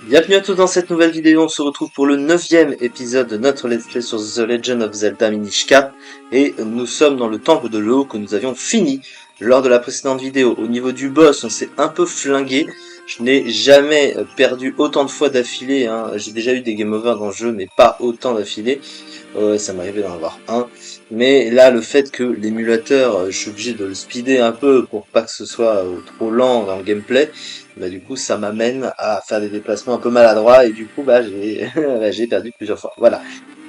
Bienvenue à tous dans cette nouvelle vidéo, on se retrouve pour le 9e épisode de notre Let's Play sur The Legend of Zelda Minish Cap et nous sommes dans le temple de l'eau que nous avions fini lors de la précédente vidéo. Au niveau du boss, on s'est un peu flingué, je n'ai jamais perdu autant de fois d'affilée, hein. J'ai déjà eu des game over dans le jeu mais pas autant d'affilée. Ouais, ça m'arrivait d'en avoir un. Mais là, le fait que l'émulateur, je suis obligé de le speeder un peu pour pas que ce soit trop lent dans le gameplay, bah du coup, ça m'amène à faire des déplacements un peu maladroits et du coup, bah j'ai bah, j'ai perdu plusieurs fois. Voilà.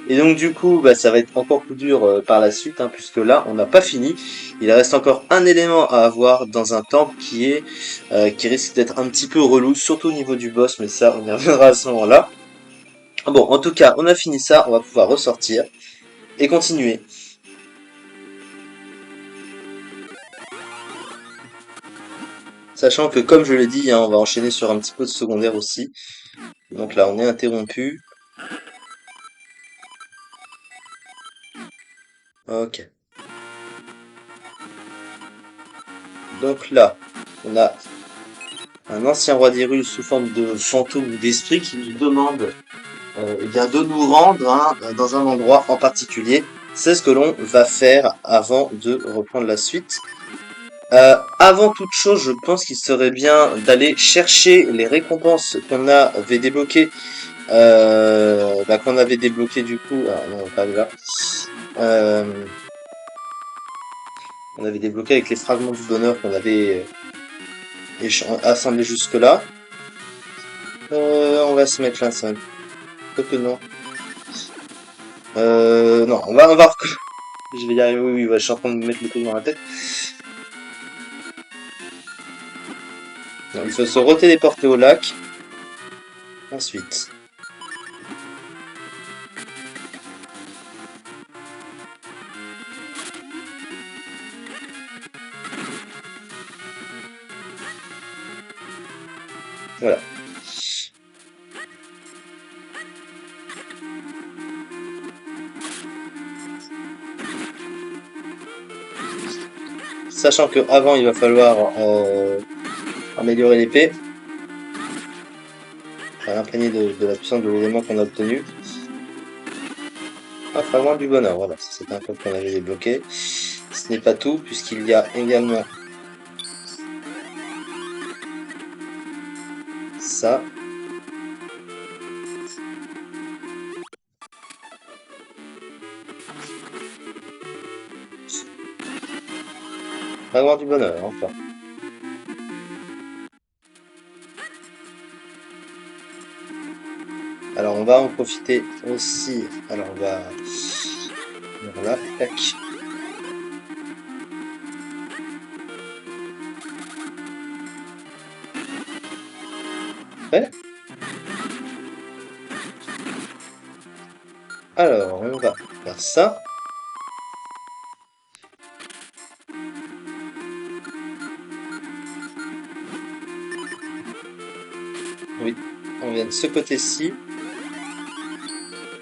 Et donc du coup, bah ça va être encore plus dur par la suite, hein, puisque là, on n'a pas fini. Il reste encore un élément à avoir dans un temple qui risque d'être un petit peu relou, surtout au niveau du boss, mais ça, on y reviendra à ce moment-là. Bon, en tout cas, on a fini ça, on va pouvoir ressortir et continuer. Sachant que, comme je l'ai dit, hein, on va enchaîner sur un petit peu de secondaire aussi. Donc là, on est interrompu. Ok. Donc là, on a un ancien roi des rues sous forme de fantôme ou d'esprit qui nous demande eh bien, de nous rendre dans un endroit en particulier. C'est ce que l'on va faire avant de reprendre la suite. Avant toute chose, je pense qu'il serait bien d'aller chercher les récompenses qu'on avait débloquées. Qu'on avait débloqué du coup. Ah non, pas là. Euh, on avait débloqué avec les fragments du bonheur qu'on avait assemblés jusque-là. On va se mettre là, ça. Que non. Non, on va je vais y arriver, oui, oui, ouais, je suis en train de me mettre le truc dans la tête. Non, il faut se retéléporter au lac. Ensuite. Voilà. Sachant que avant il va falloir améliorer l'épée. L'imprégner de la puissance de l'élément qu'on a obtenu. Un fragment du bonheur, voilà, c'est un code qu'on avait débloqué. Ce n'est pas tout, puisqu'il y a également ça. Fragment du bonheur, enfin. Alors on va en profiter aussi. Alors on va... Voilà, tac. Prêt. Alors on va faire ça. Oui, on vient de ce côté-ci.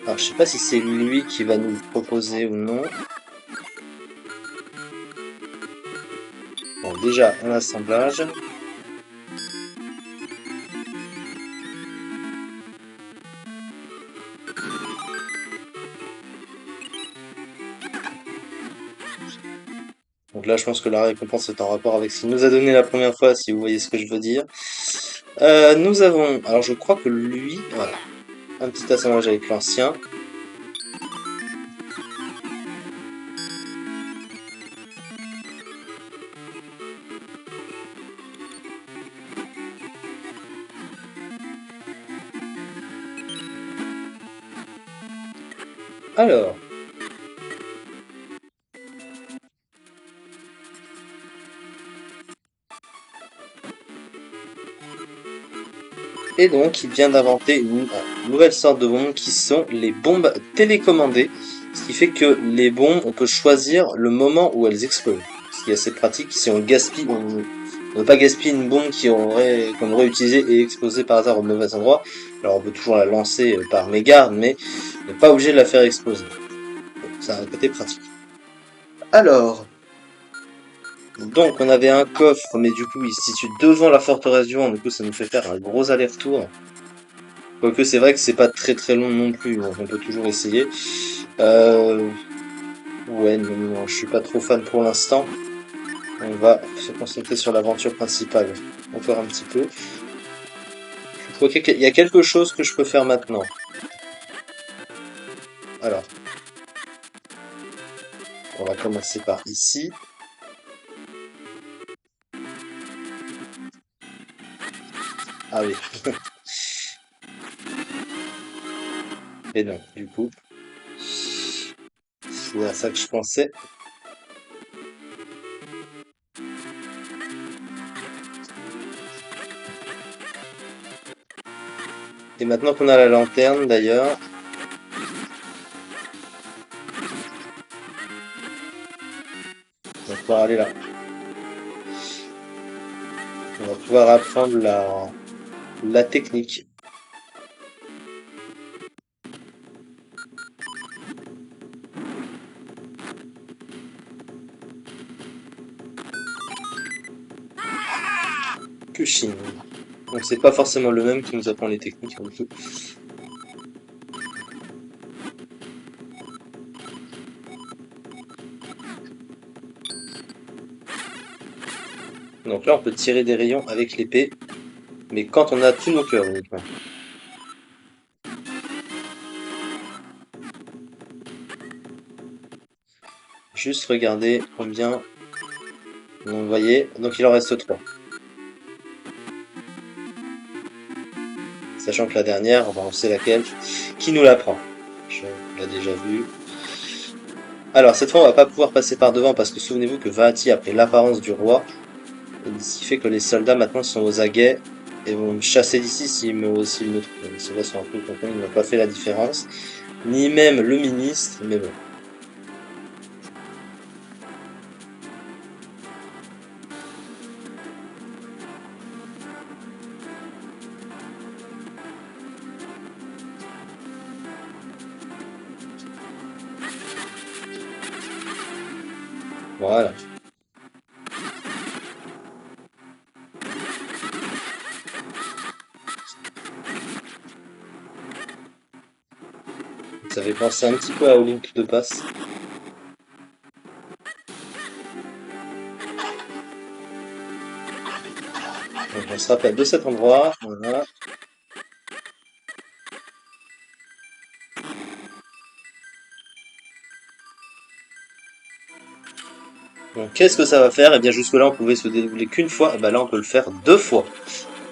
Alors je sais pas si c'est lui qui va nous le proposer ou non. Bon, déjà un assemblage. Donc là je pense que la récompense est en rapport avec ce qu'il nous a donné la première fois, si vous voyez ce que je veux dire. Nous avons... Alors je crois que lui... Voilà. Un petit assemblage avec l'ancien. Alors... Et donc, il vient d'inventer une nouvelle sorte de bombe qui sont les bombes télécommandées. Ce qui fait que les bombes, on peut choisir le moment où elles explosent. Ce qui est assez pratique. Si on gaspille, on ne pas gaspiller une bombe qu'on aurait utilisée et explosée par hasard au mauvais endroit. Alors on peut toujours la lancer par mégarde, mais on n'est pas obligé de la faire exploser. Ça a un côté pratique. Alors, donc on avait un coffre, mais du coup il se situe devant la forteresse du vent, du coup ça nous fait faire un gros aller-retour. Quoique c'est vrai que c'est pas très très long non plus, donc on peut toujours essayer. Ouais, non, je suis pas trop fan pour l'instant. On va se concentrer sur l'aventure principale encore un petit peu. Je crois qu'il y a quelque chose que je peux faire maintenant. Alors, on va commencer par ici. Ah oui. Et non, du coup, c'est à ça que je pensais. Et maintenant qu'on a la lanterne, d'ailleurs, on va pouvoir aller là. On va pouvoir apprendre la technique. Kushin. Donc c'est pas forcément le même qui nous apprend les techniques. Donc là, on peut tirer des rayons avec l'épée, mais quand on a tous nos cœurs uniquement. Juste regarder combien vous voyez. Donc il en reste 3. Sachant que la dernière, on sait laquelle. Qui nous la prend? Je l'ai déjà vu. Alors cette fois, on va pas pouvoir passer par devant parce que souvenez-vous que Vahati a pris l'apparence du roi. Ce qui fait que les soldats maintenant sont aux aguets et vont me chasser d'ici s'ils me trouvent. Les soldats sont un peu contents, ils n'ont pas fait la différence. Ni même le ministre, mais bon. Voilà. Ça fait penser un petit peu à Link de Pass. Donc on se rappelle de cet endroit. Voilà. Donc qu'est-ce que ça va faire? Eh bien jusque-là on pouvait se dérouler qu'une fois. Bah là on peut le faire 2 fois.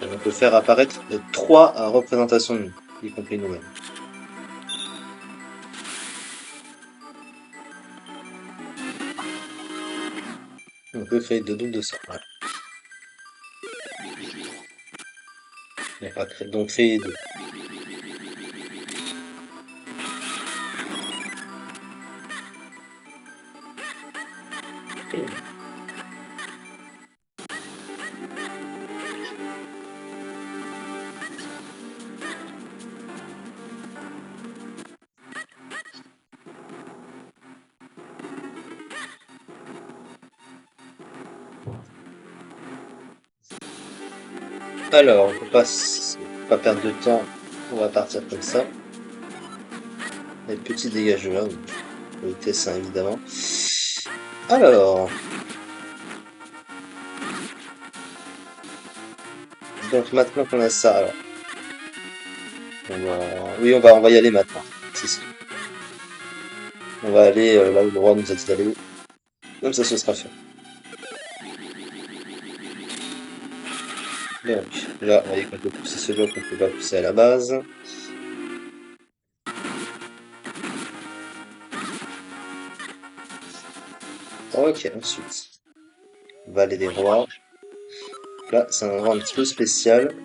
Et on peut faire apparaître 3 représentations de nous, y compris nous-mêmes. On peut créer 2 doubles de ça. Voilà. On va donc créer 2. Alors, on peut pas perdre de temps. On va partir comme ça. Les petits dégageurs. Vitesse, hein, évidemment. Alors. Donc maintenant qu'on a ça, alors. Oui, on va y aller maintenant. Si. On va aller là où le roi nous a dit d'aller. Comme ça, ce sera fait. Donc, là, vous voyez qu'on peut pousser ce bloc qu'on peut pas pousser à la base. Ok, ensuite. Vallée des rois. Là, c'est un endroit un petit peu spécial.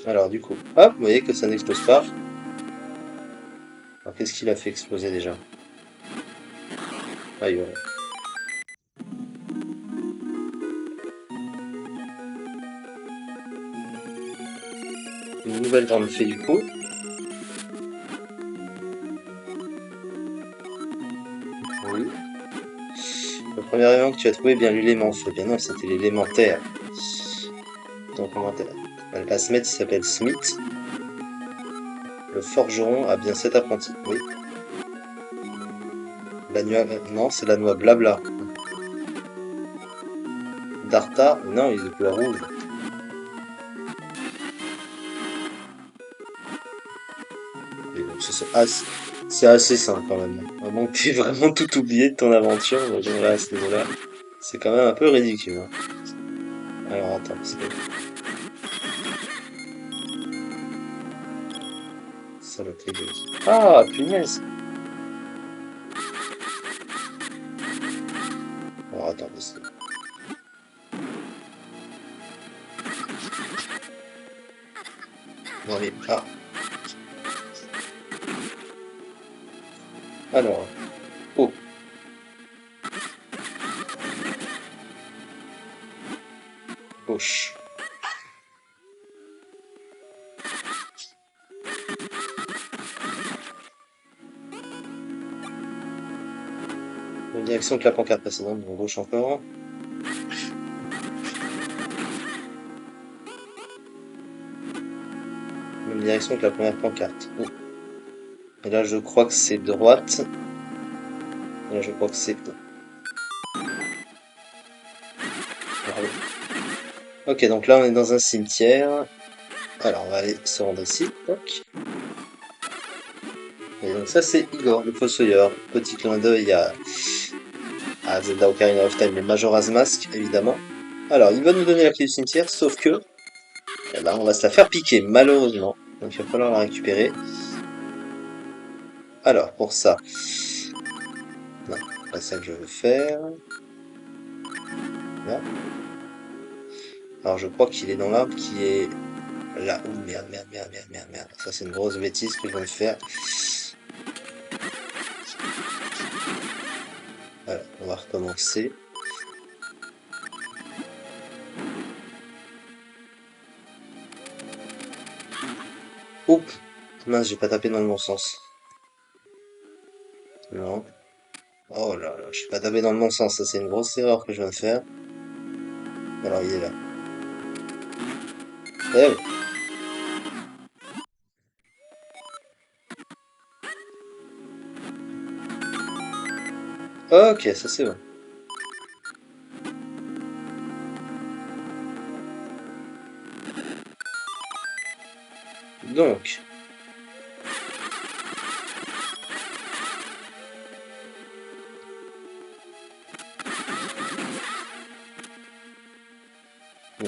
Alors, du coup, hop, vous voyez que ça n'explose pas. Alors, qu'est-ce qu'il a fait exploser déjà? Aïe, ouais. Une nouvelle grande fée, du coup. Oui. Le premier élément que tu as trouvé est bien l'élément feu. Bien non, c'était l'élément terre. Donc le passe-maître il s'appelle Smith. Le forgeron a bien 7 apprentis. Oui. La noix... Non, c'est la noix blabla. Darta, non, il est de couleur rouge. Et donc, c'est assez simple quand même. Vraiment, tu vraiment tout oublié de ton aventure. Mais bon, là, à ce niveau-là, c'est quand même un peu ridicule. Hein. Alors, attends, ça le fait de... Ah, punaise! Bon, attends, non, mais... Ah, alors... Oh, gauche. Même direction que la pancarte précédente, donc gauche encore. Même direction que la première pancarte. Oh. Et là, je crois que c'est droite. Et là, je crois que c'est... Bravo. Ok, donc là, on est dans un cimetière. Alors, on va aller se rendre ici. Toc. Et donc ça, c'est Igor, le fossoyeur. Petit clin d'œil à Zelda Ocarina of Time et Majora's Mask, évidemment. Alors, il va nous donner la clé du cimetière, sauf que... Eh ben, on va se la faire piquer, malheureusement. Donc, il va falloir la récupérer. Alors, pour ça... Non, pas ça que je veux faire. Là. Alors, je crois qu'il est dans l'arbre qui est... Là. Ouh, merde, merde, merde, merde, merde, merde. Ça, c'est une grosse bêtise que je viens de faire. Voilà, on va recommencer. Oups! Mince, j'ai pas tapé dans le bon sens. Non. Oh là là, je suis pas tapé dans le bon sens. Ça, c'est une grosse erreur que je viens de faire. Alors, il est là. Eh oui. Ok, ça c'est bon. Donc,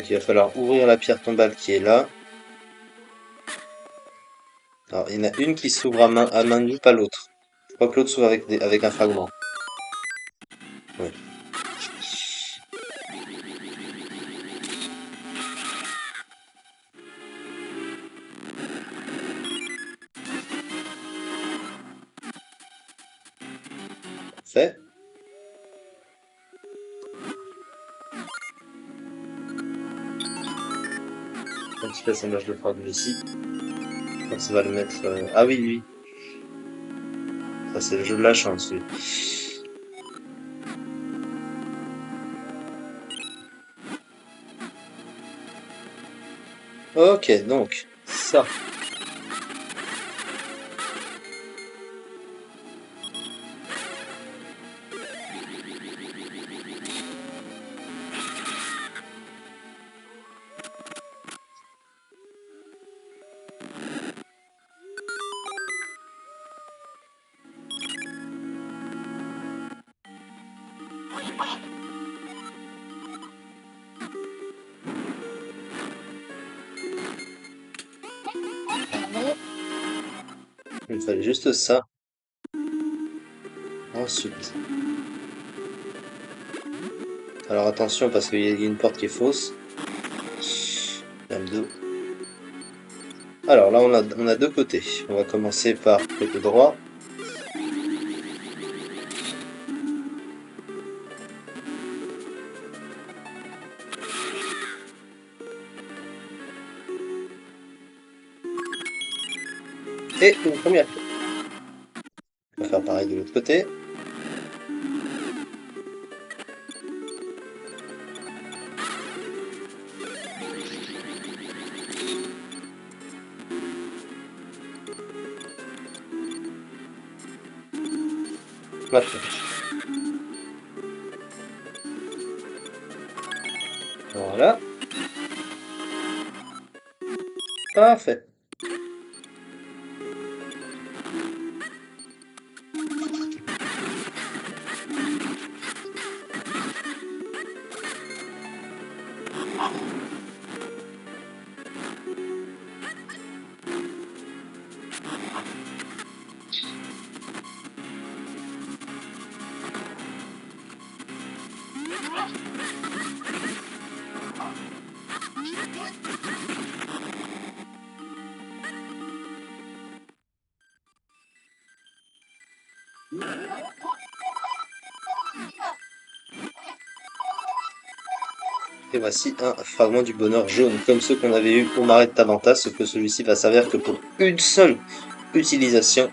il va falloir ouvrir la pierre tombale qui est là. Alors, il y en a une qui s'ouvre à main nue, pas l'autre. Je crois que l'autre s'ouvre avec un fragment. Ouais. Fait. Un petit assemblage de fragments ici. Donc, ça va le mettre... Ah oui, oui. Ça, c'est le jeu de la chance, lui. Ok, donc, ça. Il me fallait juste ça. Ensuite. Alors attention parce qu'il y a une porte qui est fausse. Même deux. Alors là on a deux côtés. On va commencer par le côté droit. Et une première clé. On va faire pareil de l'autre côté. Maintenant. Voilà. Parfait. Et voici un fragment du bonheur jaune, comme ceux qu'on avait eu au marais de Tabanta, sauf que celui-ci va servir que pour une seule utilisation.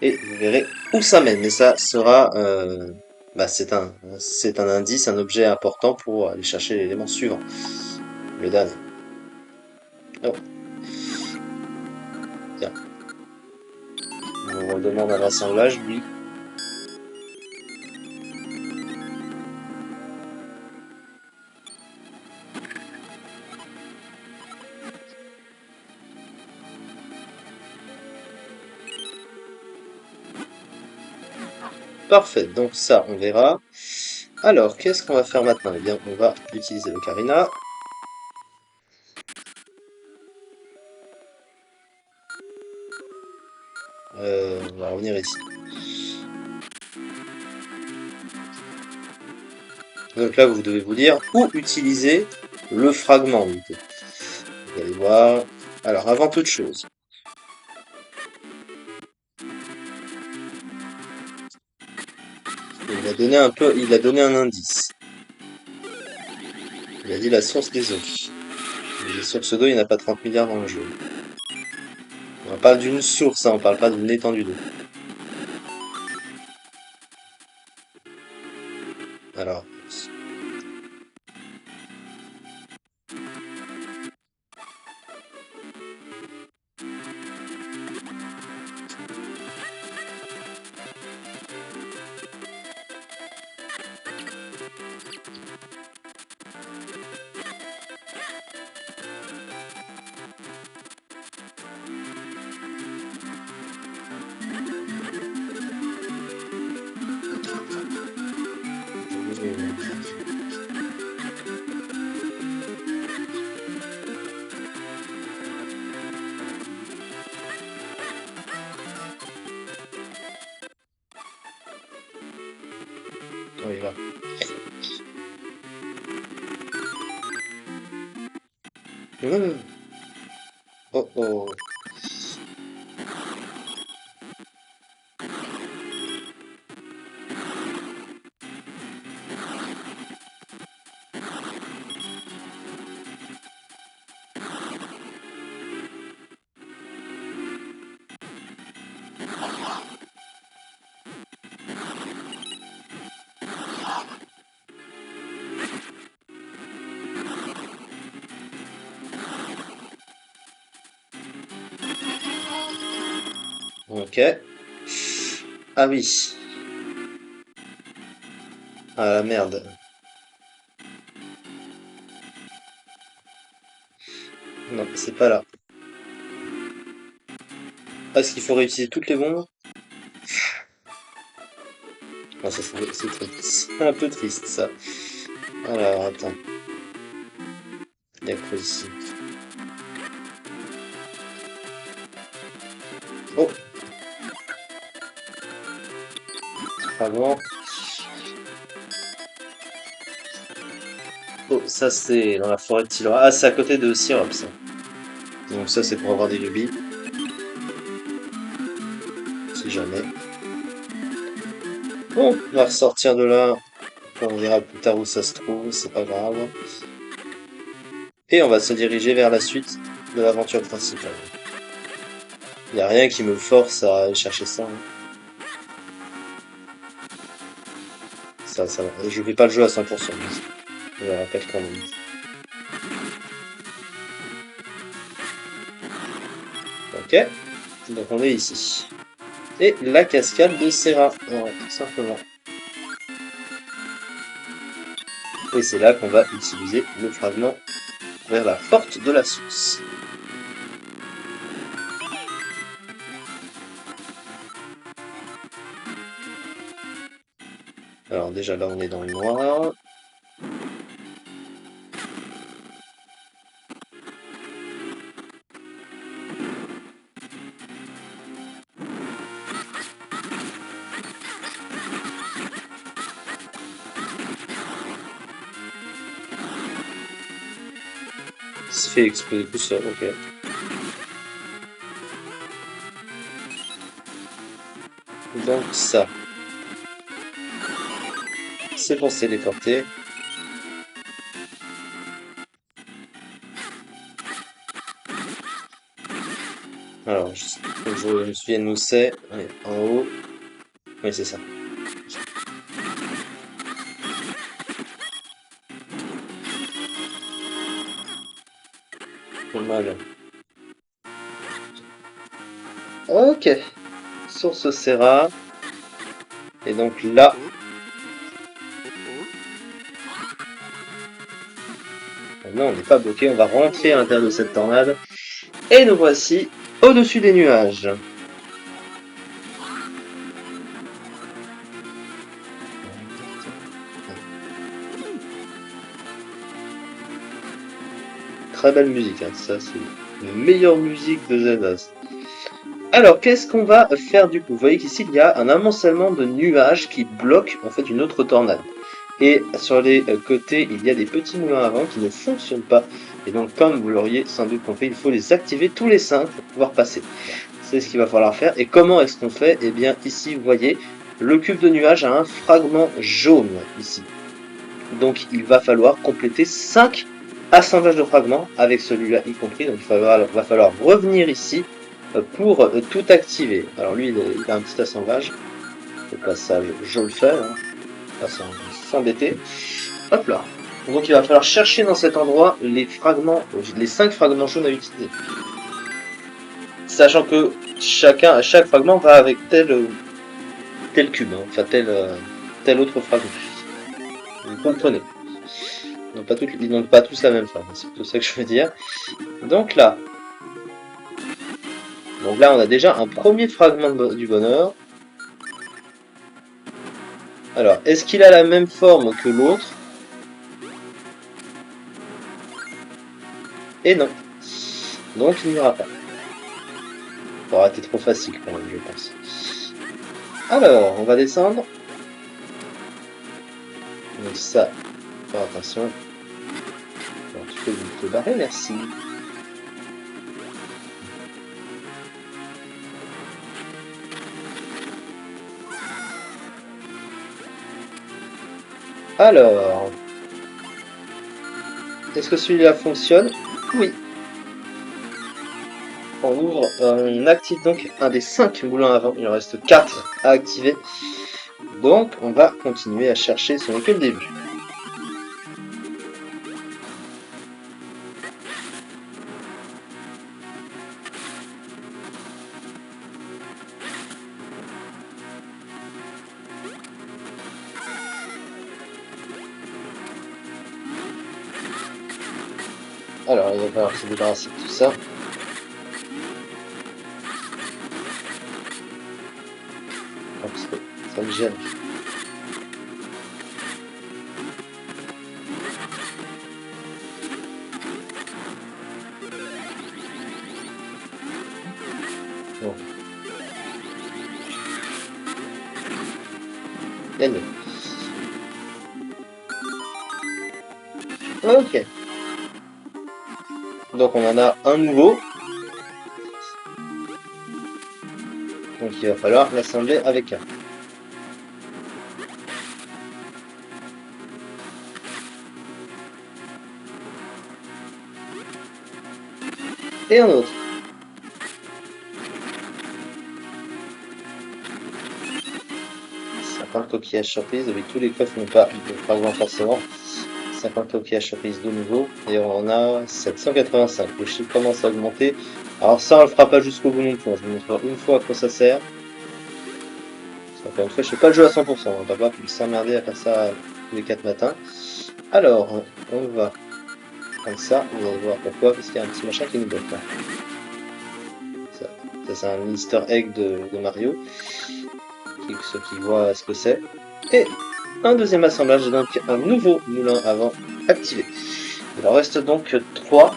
Et vous verrez où ça mène. Mais ça sera, bah c'est un indice, un objet important pour aller chercher l'élément suivant. Le dernier. Oh, tiens. On redemande un assemblage, lui. Parfait, donc ça, on verra. Alors, qu'est-ce qu'on va faire maintenant? Eh bien, on va utiliser le Carina. On va revenir ici. Donc là, vous devez vous dire où utiliser le fragment. Du coup. Vous allez voir. Alors, avant toute chose, il a donné un indice. Il a dit la source des eaux. Les sources d'eau, il n'y en a pas 30 milliards dans le jeu. On parle d'une source, hein, on parle pas d'une étendue d'eau. Alors, on y va. Oh oh. Ok. Ah oui. Ah la merde. Non, c'est pas là. Ah, est-ce qu'il faut réutiliser toutes les bombes? Ah, ça c'est triste. C'est un peu triste ça. Alors, attends. Il y a quoi ici? Oh, avant. Oh, ça c'est dans la forêt de Tilora. Ah, c'est à côté de Syrop, ça. Donc ça c'est pour avoir des rubis, si jamais. Bon, on va ressortir de là. On verra plus tard où ça se trouve, c'est pas grave. Et on va se diriger vers la suite de l'aventure principale. Il n'y a rien qui me force à aller chercher ça, hein. Ça va. Je vais pas le jouer à 100%. Je le rappelle quand même. Ok. Donc on est ici. et la cascade de Serra, voilà, tout simplement. Et c'est là qu'on va utiliser le fragment vers la porte de la source. Alors déjà là on est dans le noir. Il se fait exploser tout seul, ok. Donc ça, c'est pour se téléporter. Alors, je me souviens où c'est. Allez, en haut. Oui, c'est ça. Pas mal. Ok. Source Serra. Et donc là. Non, on n'est pas bloqué. On va rentrer à l'intérieur de cette tornade. Et nous voici au-dessus des nuages. Très belle musique, hein. Ça c'est la meilleure musique de Zelda. Alors, qu'est-ce qu'on va faire du coup? Vous voyez qu'ici, il y a un amoncellement de nuages qui bloquent en fait une autre tornade. Et sur les côtés, il y a des petits moulins à vent qui ne fonctionnent pas. Et donc, comme vous l'auriez sans doute compris, il faut les activer tous les 5 pour pouvoir passer. C'est ce qu'il va falloir faire. Et comment est-ce qu'on fait? Eh bien, ici, vous voyez, le cube de nuages a un fragment jaune, ici. Donc, il va falloir compléter 5 assemblages de fragments, avec celui-là y compris. Donc, il va falloir revenir ici pour tout activer. Alors, lui, il a un petit assemblage. Au passage, je le fais, hein, pas s'embêter. Hop là. Donc, il va falloir chercher dans cet endroit les fragments, les 5 fragments jaunes à utiliser. Sachant que chaque fragment va avec tel cube, hein, enfin tel autre fragment. Vous comprenez. Ils n'ont pas tous la même forme, c'est tout ça que je veux dire. Donc là, on a déjà un premier fragment du bonheur. Alors, est-ce qu'il a la même forme que l'autre? Et non. Donc il n'y aura pas. Ça aurait été trop facile quand même, je pense. Alors, on va descendre. Donc ça, faire attention. Alors, tu peux te barrer, merci. Alors, est-ce que celui-là fonctionne? Oui. On active donc un des 5 moulins à vent. Il en reste 4 à activer. Donc, on va continuer à chercher, ce n'est que le début. Alors, il va falloir se débarrasser de tout ça. Parce que ça me gêne. Bon. Gagné. Ok. Donc on en a un nouveau. Donc il va falloir l'assembler avec un. Et un autre. Un coquillage surprise, avec tous les coffres n'ont pas de fragments forcément. 50 coquillages surprise de nouveau, et on a 785. Le chiffre commence à augmenter. Alors ça, on le fera pas jusqu'au bout non plus. Je vais vous montrer une fois à quoi ça sert. Encore une fois, je fais pas le jeu à 100%, on va pas s'emmerder à faire ça tous les 4 matins. Alors, on va comme ça, vous allez voir pourquoi, parce qu'il y a un petit machin qui nous bloque là. Ça c'est un easter egg de Mario, ceux qui voient ce que c'est. Et un deuxième assemblage, donc un nouveau moulin à vent activé. Il en reste donc 3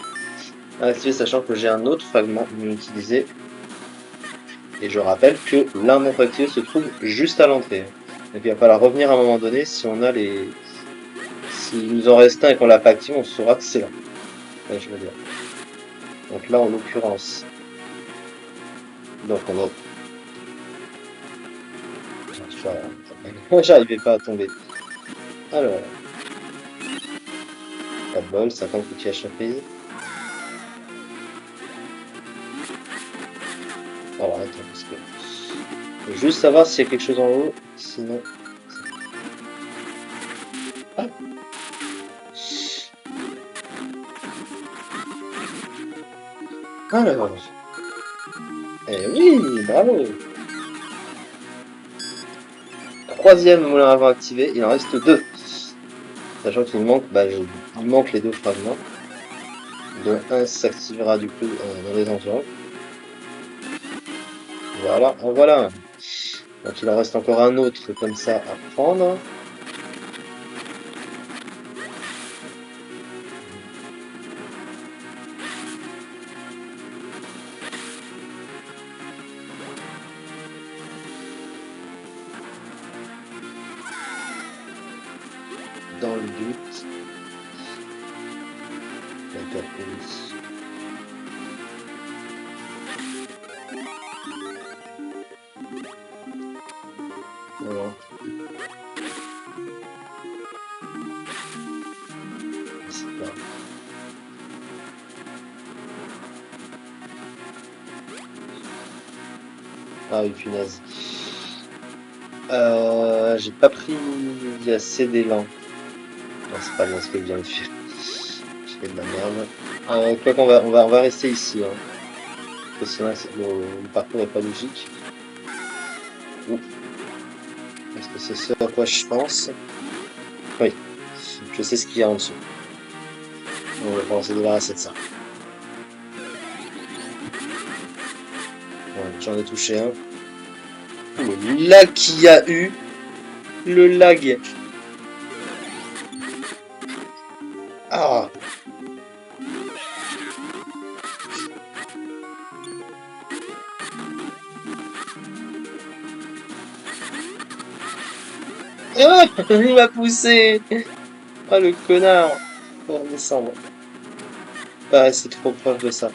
à activer, sachant que j'ai un autre fragment utilisé. Et je rappelle que l'inventaire activé se trouve juste à l'entrée. Donc il va falloir revenir à un moment donné si on a les. S'il nous en reste un et qu'on l'a pas activé, on saura que c'est là. Ouais, je veux dire. Donc là en l'occurrence. Donc on a. J'arrivais pas à tomber. Alors. Pas de bol, 50 cookies à surprise. Alors attends, parce que. Faut juste savoir s'il y a quelque chose en haut. Sinon. Ah. Alors. Eh oui, bravo. Troisième moulin à vent activé, il en reste 2. Sachant qu'il manque, il manque les 2 fragments. Dont un s'activera du coup dans les environs. Voilà, en voilà un. Donc il en reste encore un autre comme ça à prendre. Dans le doute. D'accord, oui. Voilà. C'est pas... Ah oui, punaise. J'ai pas pris assez d'élan. Non, c'est pas bien ce que je viens de faire. Je fais de la merde. Quoi qu'on on va rester ici. Hein. Parce que sinon, le parcours est pas logique. Ouh. Est-ce que c'est ce à quoi je pense? Oui. Je sais ce qu'il y a en dessous. On va pouvoir se débarrasser de ça. Ouais, j'en ai touché un. Le lag qu'il y a eu. Le lag. Ah. Ah, il m'a poussé. Ah le connard. Faut redescendre. Ah, c'est trop proche de ça.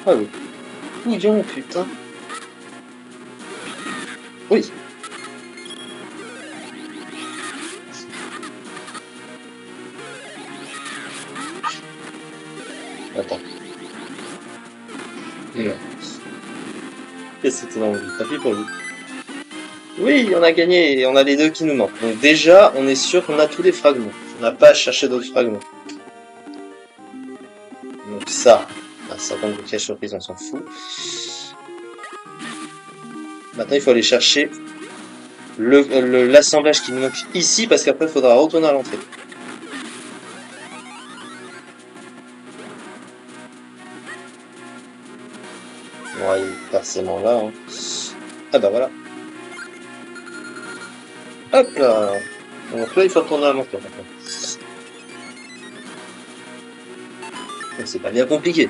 Ah le couillon, putain. Oui. Attends. Non. Et c'était dans le but. Tant pis pour lui. Oui, on a gagné et on a les 2 qui nous manquent. Donc déjà, on est sûr qu'on a tous les fragments. On n'a pas à chercher d'autres fragments. Donc ça, à 50 de cache surprise, on s'en fout. Maintenant, il faut aller chercher l'assemblage qui nous manque ici, parce qu'après, il faudra retourner à l'entrée. Ouais, il est forcément là. Hein. Ah bah voilà. Hop là. Donc là, il faut retourner à l'entrée. C'est pas bien compliqué.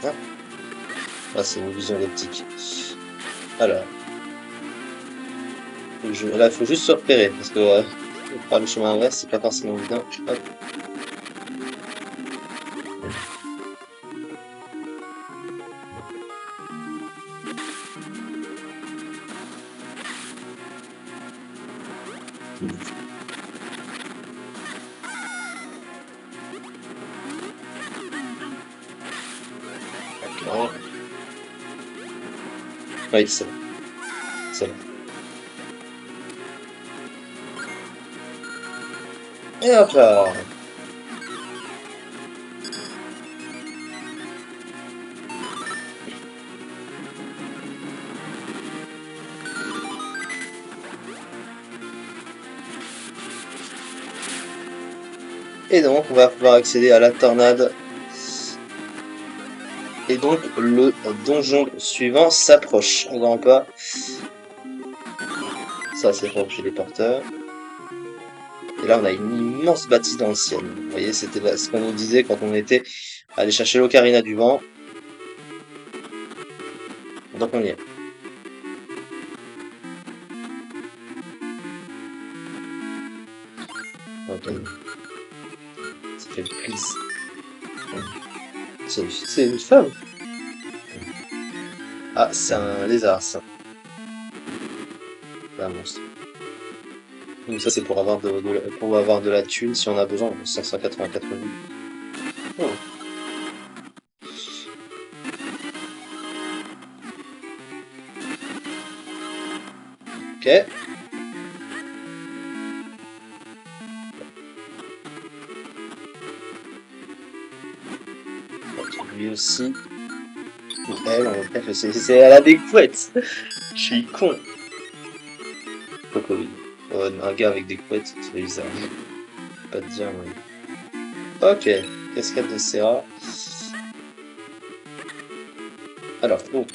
Hein, ah, c'est une illusion d'optique. Alors. Là, il faut juste se repérer, parce que par le chemin inverse, c'est pas forcément évident. Hop. D'accord. Oui, c'est bon. C'est bon. Et hop là. Et donc, on va pouvoir accéder à la tornade. Et donc, le donjon suivant s'approche. On voit pas. Ça, c'est pour tuer les porteurs. Et là, on a une immense bâtisse ancienne. Vous voyez, c'était ce qu'on nous disait quand on était allé chercher l'Ocarina du Vent. Donc, on y est. Ok. Ça fait le prise. C'est une femme. Ah, c'est un lézard, ça. Un monstre. Donc ça, c'est pour avoir pour avoir de la thune si on a besoin. 584 000. Oh. Ok. Lui aussi. Ou elle, en fait, c'est elle a des couettes. Je suis con. Pourquoi oui. Un gars avec des couettes, c'est bizarre. Pas te dire, mais... Ok. Cascade de Serra. Alors, oh.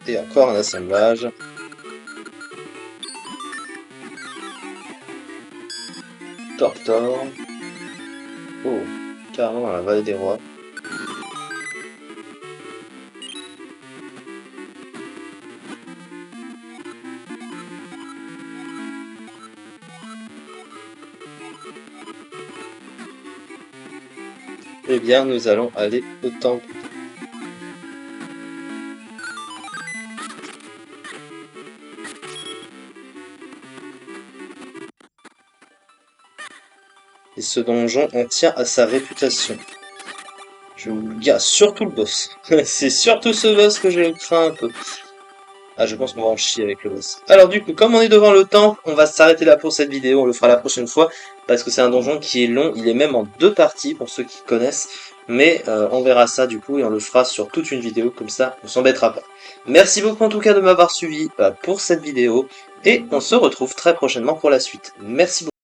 Et encore un assemblage. Tortor. Oh, carrément dans la vallée des rois. Eh bien, nous allons aller au temple. Et ce donjon en tient à sa réputation. Je vous le dis, surtout le boss. C'est surtout ce boss que je crains un peu. Ah, je pense qu'on va en chier avec le boss. Alors du coup, comme on est devant le temple, on va s'arrêter là pour cette vidéo. On le fera la prochaine fois, parce que c'est un donjon qui est long. Il est même en 2 parties, pour ceux qui connaissent. Mais on verra ça du coup, et on le fera sur toute une vidéo, comme ça, on s'embêtera pas. Merci beaucoup en tout cas de m'avoir suivi pour cette vidéo, et on se retrouve très prochainement pour la suite. Merci beaucoup.